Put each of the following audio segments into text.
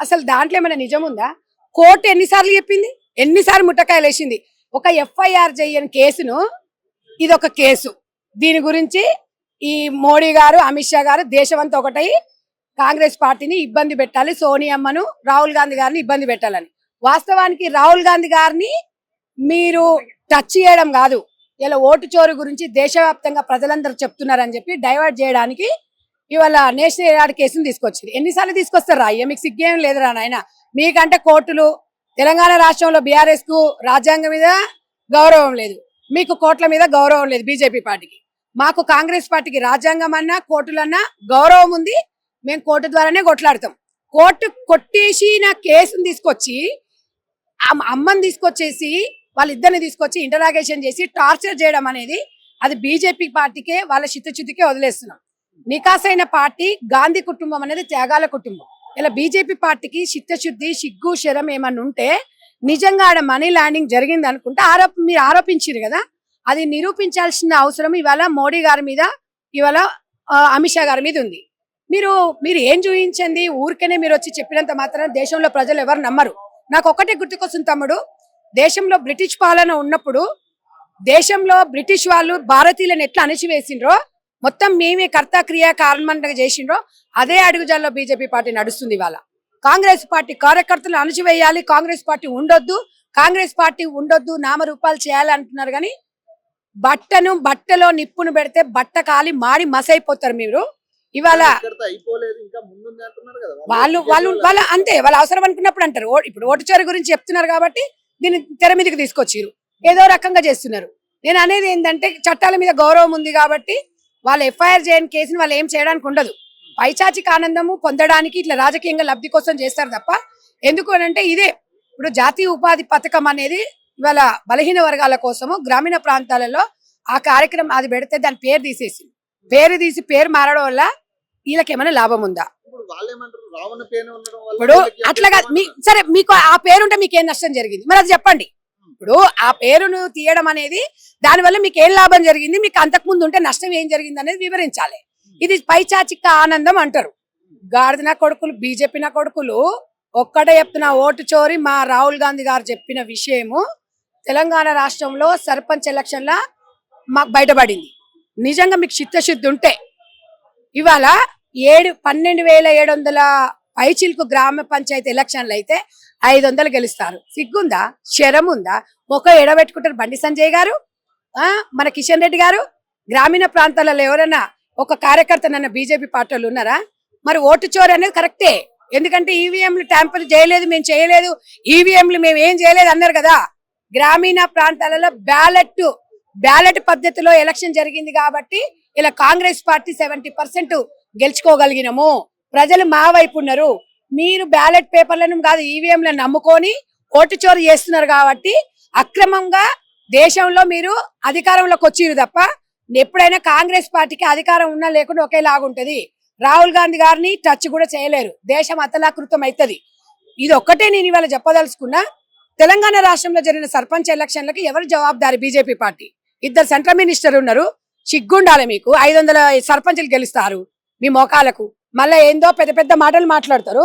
అసలు దాంట్లో ఏమైనా నిజం ఉందా? కోర్టు ఎన్నిసార్లు చెప్పింది, ఎన్నిసార్లు ముట్టకాయలు వేసింది. ఒక ఎఫ్ఐఆర్ చేయని కేసును ఇదొక కేసు. దీని గురించి ఈ మోడీ గారు, అమిత్ షా గారు దేశమంతా ఒకటై కాంగ్రెస్ పార్టీని ఇబ్బంది పెట్టాలి, సోనియమ్మను, రాహుల్ గాంధీ గారిని ఇబ్బంది పెట్టాలని. వాస్తవానికి రాహుల్ గాంధీ గారిని మీరు టచ్ చేయడం కాదు, ఇలా ఓటు చోరు గురించి దేశవ్యాప్తంగా ప్రజలందరూ చెప్తున్నారని చెప్పి డైవర్ట్ చేయడానికి ఇవాళ నేషనల్ హెరాల్డ్ కేసును తీసుకొచ్చింది. ఎన్నిసార్లు తీసుకొస్తారు రా? మీకు సిగ్గేం లేదురా నాయన. మీకంటే కోర్టులు, తెలంగాణ రాష్ట్రంలో బీఆర్ఎస్ కు రాజ్యాంగం మీద గౌరవం లేదు, మీకు కోర్టుల మీద గౌరవం లేదు బీజేపీ పార్టీకి. మాకు కాంగ్రెస్ పార్టీకి రాజ్యాంగం అన్నా కోర్టులన్నా గౌరవం ఉంది. మేము కోర్టు ద్వారానే కొట్లాడతాం. కోర్టు కొట్టేసిన కేసును తీసుకొచ్చి అమ్మని తీసుకొచ్చేసి వాళ్ళిద్దరిని తీసుకొచ్చి ఇంటరాగేషన్ చేసి టార్చర్ చేయడం అనేది అది బీజేపీ పార్టీకే, వాళ్ళ చిత్తశుద్ధికే వదిలేస్తున్నాం. నికాసైన పార్టీ గాంధీ కుటుంబం అనేది త్యాగాల కుటుంబం. ఇలా బీజేపీ పార్టీకి చిత్తశుద్ధి, సిగ్గు, శరం ఏమన్నా ఉంటే నిజంగా ఆడ మనీ ల్యాండింగ్ జరిగింది అనుకుంటే మీరు ఆరోపించారు కదా, అది నిరూపించాల్సిన అవసరం ఇవాళ మోడీ గారి మీద, ఇవాళ అమిత్ షా గారి మీద ఉంది. మీరు ఏం చూపించండి, ఊరికనే మీరు వచ్చి చెప్పినంత మాత్రం దేశంలో ప్రజలు ఎవరు నమ్మరు. నాకు ఒక్కటే గుర్తుకొస్తుంది తమ్ముడు, దేశంలో బ్రిటిష్ పాలన ఉన్నప్పుడు దేశంలో బ్రిటిష్ వాళ్ళు భారతీయులను ఎట్లా అణచివేసిండ్రో, మొత్తం మేమే కర్త క్రియా కారణంగా చేసిండ్రో అదే అడుగుజాల్లో బీజేపీ పార్టీ నడుస్తుంది. ఇవాళ కాంగ్రెస్ పార్టీ కార్యకర్తలు అణచివేయాలి, కాంగ్రెస్ పార్టీ ఉండొద్దు, నామరూపాలు చేయాలి అంటున్నారు. కానీ బట్టలో నిప్పును పెడితే బట్ట కాలి మాడి మసైపోతారు మీరు. ఇవాళ వాళ్ళు అంతే, వాళ్ళు అవసరం అనుకున్నప్పుడు అంటారు. ఇప్పుడు ఓటు చోరీ గురించి చెప్తున్నారు కాబట్టి దీన్ని తెర మీదకి తీసుకొచ్చారు, ఏదో రకంగా చేస్తున్నారు. నేను అనేది ఏంటంటే చట్టాల మీద గౌరవం ఉంది కాబట్టి వాళ్ళు ఎఫ్ఐఆర్ చేయని కేసుని వాళ్ళు ఏం చేయడానికి ఉండదు. పైచాచిక ఆనందము పొందడానికి ఇట్లా రాజకీయంగా లబ్ధి కోసం చేస్తారు తప్ప ఎందుకు అనంటే ఇదే ఇప్పుడు జాతీయ ఉపాధి పథకం అనేది ఇవాళ బలహీన వర్గాల కోసము గ్రామీణ ప్రాంతాలలో ఆ కార్యక్రమం అది పెడితే దాని పేరు తీసి పేరు మారడం వల్ల వీళ్ళకి ఏమైనా లాభం ఉందా? ఇప్పుడు అట్లాగా సరే, మీకు ఆ పేరుంటే మీకు ఏం నష్టం జరిగింది మరి అది చెప్పండి. ఇప్పుడు ఆ పేరును తీయడం అనేది దానివల్ల మీకు ఏం లాభం జరిగింది, మీకు అంతకుముందు ఉంటే నష్టం ఏం జరిగింది అనేది వివరించాలి. ఇది పైచాచిక ఆనందం అంటారు. గాడిద కొడుకులు, బీజేపీ నా కొడుకులు ఒక్కటే చెప్తున్నా, ఓటు చోరీ మా రాహుల్ గాంధీ గారు చెప్పిన విషయము తెలంగాణ రాష్ట్రంలో సర్పంచ్ ఎలక్షన్ల మాకు బయటపడింది. నిజంగా మీకు చిత్తశుద్ధి ఉంటే ఇవాళ 12,700 పైచిలకు గ్రామ పంచాయతీ ఎలక్షన్లు అయితే 500 గెలుస్తారు. సిగ్గుందా, శరం ఉందా? ఒక ఎడబెట్టుకుంటారు బండి సంజయ్ గారు, మన కిషన్ రెడ్డి గారు. గ్రామీణ ప్రాంతాలలో ఎవరైనా ఒక కార్యకర్తనన్న బీజేపీ పార్టీలు ఉన్నారా? మరి ఓటు చోరీ అనేది కరెక్టే, ఎందుకంటే ఈవీఎంలు ట్యాంపర్ చేయలేదు, మేము చేయలేదు, ఈవీఎంలు మేము ఏం చేయలేదు అన్నారు కదా. గ్రామీణ ప్రాంతాలలో బ్యాలెట్ పద్ధతిలో ఎలక్షన్ జరిగింది కాబట్టి ఇలా కాంగ్రెస్ పార్టీ 70% గెలుచుకోగలిగినము. ప్రజలు మా వైపు ఉన్నారు. మీరు బ్యాలెట్ పేపర్లను కాదు ఈవీఎంలను నమ్ముకొని ఓటు చోరీ చేస్తున్నారు కాబట్టి అక్రమంగా దేశంలో మీరు అధికారంలోకి వచ్చిరు తప్ప ఎప్పుడైనా కాంగ్రెస్ పార్టీకి అధికారం ఉన్నా లేకుండా ఒకేలాగుంటది. రాహుల్ గాంధీ గారిని టచ్ కూడా చేయలేరు, దేశం అతలాకృతం అవుతుంది. ఇది ఒక్కటే నేను ఇవాళ చెప్పదలుచుకున్నా. తెలంగాణ రాష్ట్రంలో జరిగిన సర్పంచ్ ఎలక్షన్లకి ఎవరు జవాబుదారి? BJP party. 2 సెంట్రల్ మినిస్టర్ ఉన్నారు, సిగ్గుండాలి మీకు. 500 సర్పంచులు గెలుస్తారు మీ మోకాలకు, మళ్ళీ ఏందో పెద్ద పెద్ద మాటలు మాట్లాడతారు.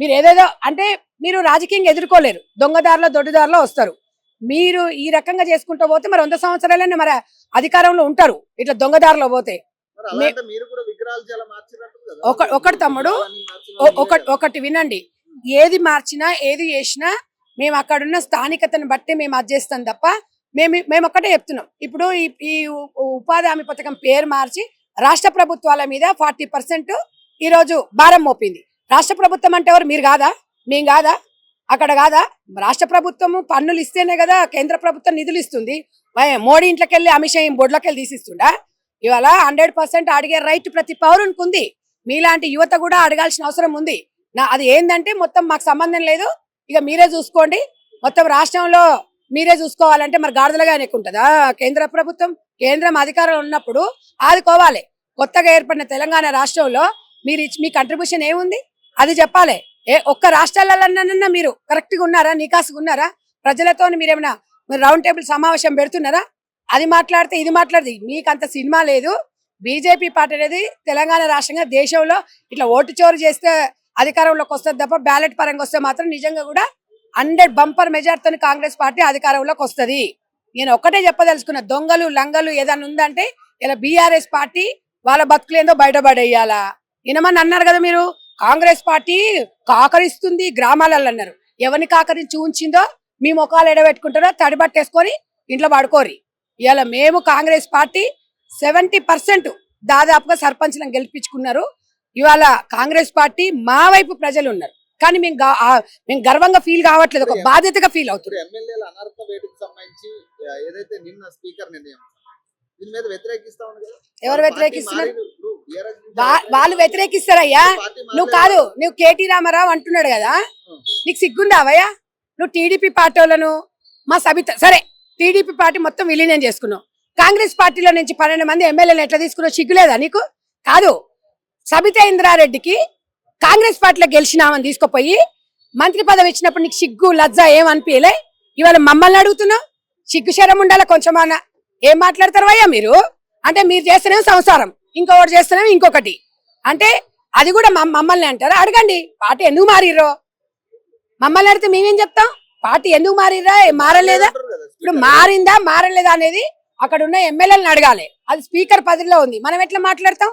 మీరు ఏదేదో అంటే మీరు రాజకీయంగా ఎదుర్కోలేరు, దొంగదారిలో దొడ్డుదారిలో వస్తారు. మీరు ఈ రకంగా చేసుకుంటూ పోతే మరి 100 సంవత్సరాలనే మరి అధికారంలో ఉంటారు. ఇట్లా దొంగదారిలో పోతే ఒకటి తమ్ముడు, ఒకటి వినండి, ఏది మార్చినా ఏది చేసినా మేము అక్కడున్న స్థానికతను బట్టి మేము అది చేస్తాం తప్ప మేము ఒక్కటే చెప్తున్నాం. ఇప్పుడు ఈ ఉపాధి హామీ పథకం పేరు మార్చి రాష్ట్ర ప్రభుత్వాల మీద 40% ఈరోజు భారం మోపింది. రాష్ట్ర ప్రభుత్వం అంటే ఎవరు? మీరు కాదా, మేము కాదా, అక్కడ కాదా? రాష్ట్ర ప్రభుత్వము పన్నులు ఇస్తేనే కదా కేంద్ర ప్రభుత్వం నిధులు ఇస్తుంది. మోడీ ఇంట్లోకి వెళ్ళి అమిత్ షా బొడ్లోకి వెళ్ళి తీసిస్తుండా? ఇవాళ 100% అడిగే రైట్ ప్రతి పౌరునికి ఉంది. మీలాంటి యువత కూడా అడగాల్సిన అవసరం ఉంది. అది ఏంటంటే మొత్తం మాకు సంబంధం లేదు, ఇక మీరే చూసుకోండి, మొత్తం రాష్ట్రంలో మీరే చూసుకోవాలంటే మరి గాడిదలుగా ఎక్కుంటుందా కేంద్ర ప్రభుత్వం? కేంద్రం అధికారంలో ఉన్నప్పుడు ఆదుకోవాలి. కొత్తగా ఏర్పడిన తెలంగాణ రాష్ట్రంలో మీ కంట్రిబ్యూషన్ ఏముంది అది చెప్పాలి. ఒక్క రాష్ట్రాలన్నా మీరు కరెక్ట్గా ఉన్నారా, నికాసుగా ఉన్నారా? ప్రజలతో మీరేమైనా రౌండ్ టేబుల్ సమావేశం పెడుతున్నారా? అది మాట్లాడితే ఇది మాట్లాడితే మీకు అంత సినిమా లేదు. బీజేపీ పార్టీ అనేది తెలంగాణ రాష్ట్రంగా దేశంలో ఇట్లా ఓటు చోరు చేస్తే అధికారంలోకి వస్తుంది తప్ప బ్యాలెట్ పరంగా వస్తే మాత్రం నిజంగా కూడా 100 బంపర్ మెజార్టీతో కాంగ్రెస్ పార్టీ అధికారంలోకి వస్తుంది. నేను ఒక్కటే చెప్పదలుచుకున్న, దొంగలు లంగలు ఏదైనా ఉందంటే ఇలా బీఆర్ఎస్ పార్టీ వాళ్ళ బతుకులేందో బయటపడేయాలా. వినమని అన్నారు కదా మీరు, కాంగ్రెస్ పార్టీ కాకరిస్తుంది గ్రామాలలో అన్నారు. ఎవరిని కాకరించి ఉంచిందో మీ ముఖాలు ఎడబెట్టుకుంటారో తడిబట్టేసుకొని ఇంట్లో పడుకోరి. ఇవాళ మేము కాంగ్రెస్ పార్టీ 70% దాదాపుగా సర్పంచ్లను గెలిపించుకున్నారు. ఇవాళ కాంగ్రెస్ పార్టీ మా వైపు ప్రజలు ఉన్నారు, కానీ మేము గర్వంగా ఫీల్ కావట్లేదు, ఒక బాధ్యతగా ఫీల్ అవుతుంది. ఎమ్మెల్యేల అనర్హత వేటుకు సంబంధించి ఏదైతే నిన్న స్పీకర్ నిర్ణయం దీని మీద వ్యతిరేకిస్తా ఉంది కదా, ఎవరు వ్యతిరేకిస్తున్నారు? వాళ్ళు వ్యతిరేకిస్తారయ్యా. నువ్వు కాదు, నువ్వు కేటీ రామారావు అంటున్నాడు కదా, నీకు సిగ్గుందావయ్యా? నువ్వు టీడీపీ పార్టీ వాళ్ళను మా సబిత సరే టీడీపీ పార్టీ మొత్తం విలీనం చేసుకున్నావు, కాంగ్రెస్ పార్టీలో నుంచి 12 మంది ఎమ్మెల్యేలు ఎట్లా తీసుకున్నావు? సిగ్గులేదా నీకు? కాదు, సబితా ఇంద్రారెడ్డికి కాంగ్రెస్ పార్టీలో గెలిచినామని తీసుకుపోయి మంత్రి పదవి ఇచ్చినప్పుడు నీకు సిగ్గు లజ్జ ఏమనిపించలే? ఇవాళ మమ్మల్ని అడుగుతున్నావు? సిగ్గు శరం ఉండాలా కొంచెమన్నా. ఏం మాట్లాడతారవయ్యా మీరు? అంటే మీరు చేస్తేనేమో సంసారం, ఇంకొకటి చేస్తేనేమో ఇంకొకటి, అంటే అది కూడా మమ్మల్ని అంటారా? అడగండి, పార్టీ ఎందుకు మారిర్రో. మమ్మల్ని అడిగితే మేమేం చెప్తాం? పార్టీ ఎందుకు మారిర్రా, మారలేదా? ఇప్పుడు మారిందా మారలేదా అనేది అక్కడ ఉన్న ఎమ్మెల్యేలను అడగాలి. అది స్పీకర్ పదవిలో ఉంది, మనం ఎట్లా మాట్లాడతాం?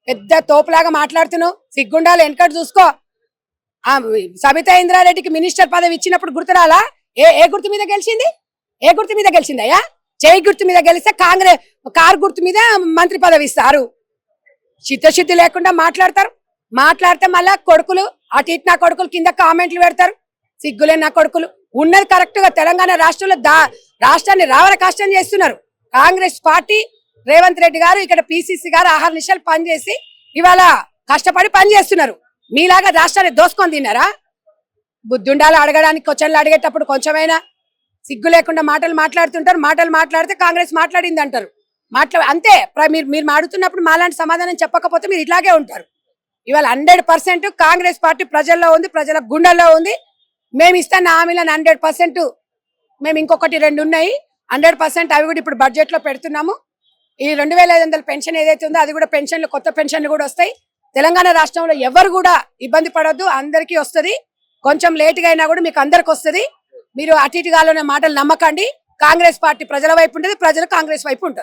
పెద్ద తోపులాగా మాట్లాడుతున్నావు, సిగ్గుండాలి, వెనకటి చూసుకో. సబితా ఇంద్రారెడ్డికి మినిస్టర్ పదవి ఇచ్చినప్పుడు గుర్తురాలా? ఏ గుర్తు మీద గెలిచింది? ఏ గుర్తు మీద గెలిచిందయ్యా? జై గుర్తు మీద గెలిస్తే కాంగ్రెస్ కారు గుర్తు మీద మంత్రి పదవి ఇస్తారు. చిత్తశుద్ధి లేకుండా మాట్లాడతారు. మాట్లాడితే మళ్ళా కొడుకులు అటు ఇటు నా కొడుకులు కింద కామెంట్లు పెడతారు. సిగ్గులే నా కొడుకులు. ఉన్నది కరెక్ట్ గా తెలంగాణ రాష్ట్రంలో రాష్ట్రాన్ని రావణ కష్టం చేస్తున్నారు. కాంగ్రెస్ పార్టీ రేవంత్ రెడ్డి గారు ఇక్కడ పిసిసి గారు ఆహార నిమిషాలు పనిచేసి ఇవాళ కష్టపడి పనిచేస్తున్నారు. మీలాగా రాష్ట్రాన్ని దోసుకొని తిన్నారా? బుద్ధుండాలు అడగడానికి క్వశ్చన్లు అడిగేటప్పుడు కొంచెమైనా సిగ్గు లేకుండా మాటలు మాట్లాడుతుంటారు. మాటలు మాట్లాడితే కాంగ్రెస్ మాట్లాడింది అంటారు. అంతే. మీరు మాడుతున్నప్పుడు మాలాంటి సమాధానం చెప్పకపోతే మీరు ఇట్లాగే ఉంటారు. ఇవాళ 100% కాంగ్రెస్ పార్టీ ప్రజల్లో ఉంది, ప్రజల గుండెల్లో ఉంది. మేము ఇస్తున్న హామీలను 100% మేము ఇంకొకటి 2 ఉన్నాయి, 100% అవి కూడా ఇప్పుడు బడ్జెట్ లో పెడుతున్నాము. ఈ 2500 పెన్షన్ ఏదైతే ఉందో అది కూడా పెన్షన్లు, కొత్త పెన్షన్లు కూడా వస్తాయి. తెలంగాణ రాష్ట్రంలో ఎవరు కూడా ఇబ్బంది పడొద్దు, అందరికీ వస్తుంది. కొంచెం లేటుగా అయినా కూడా మీకు అందరికి వస్తుంది. మీరు అటు ఇటుగాలోనే మాటలు నమ్మకండి. కాంగ్రెస్ పార్టీ ప్రజల వైపు ఉంటుంది, ప్రజలు కాంగ్రెస్ వైపు ఉంటారు.